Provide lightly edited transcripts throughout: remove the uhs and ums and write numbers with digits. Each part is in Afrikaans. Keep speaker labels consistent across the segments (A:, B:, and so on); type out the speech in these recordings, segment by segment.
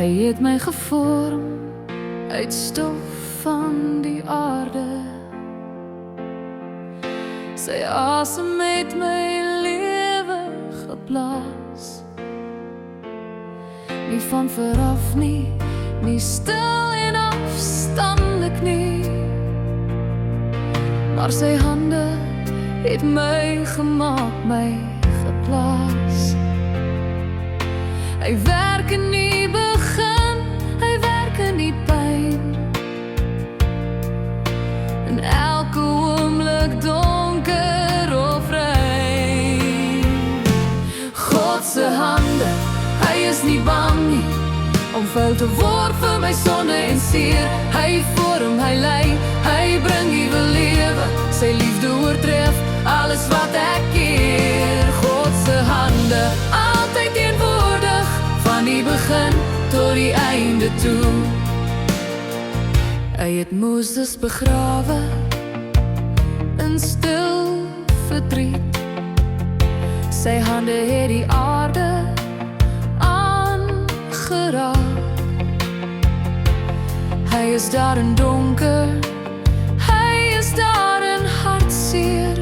A: Hy het my gevorm uit stof van die aarde. Sy asem het my lewe geblaas. Nie van veraf nie, nie stil en afstandelik nie, maar sy hande het my gemaak, my geplaas. Hy werk in die begin, hy werk in die pyn, in elke oomblik donker of rein. God se hande, hy is nie bang nie om vuil te word vir my sonde en seer. Hy vorm, hy lei, hy bring nuwe lewe. Sy liefde oortref alles wat ek keer. God se hande, altyd teenwoordig, van die begin tot die einde toe. Hy het Moses begrawe in stil verdriet. Sy hande het die aarde aangeraak. Hy is daar in donker, hy is daar in hartseer.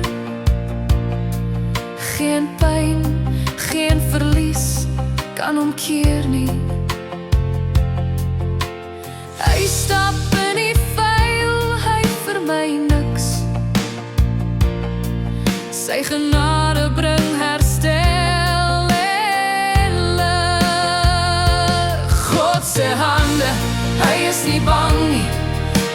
A: Geen pyn, geen verlies kan omkeer nie. Hy stap in die vuil, hy vermy niks. Sy genade bring herstel en lig. God se hande, hy is nie bang nie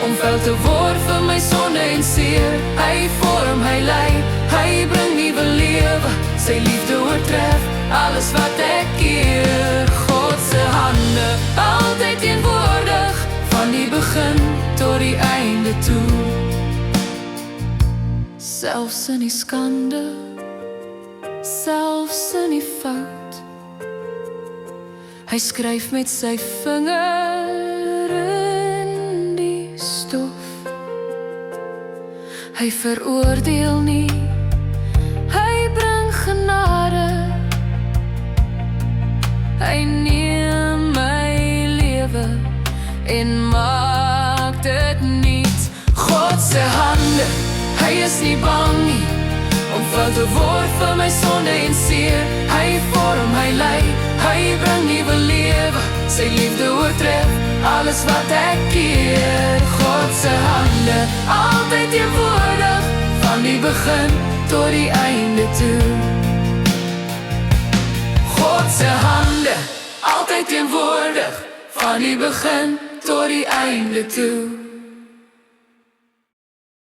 A: om vuil te word vir my sonde en seer. Hy vorm, hy lei, hy bring nuwe lewe. Sy liefde oortref alles wat ek keer. God se hande, altyd teenwoordig, van die begin tot die einde toe. Selfs in die skande, selfs in die fout, hy skryf met sy vinger in die stof. Hy veroordeel nie, hy bring genade. Hy neem my lewe en maak dit nuut. God se hande, hy is nie bang nie om vuil te word vir my sonde en seer. Hy vorm, hy lei, hy bring nuwe lewe. Sy liefde oortref alles wat ek keer. God se hande, altyd teenwoordig, van die begin tot die einde toe. God se hande, altyd teenwoordig, van die begin tot die einde toe.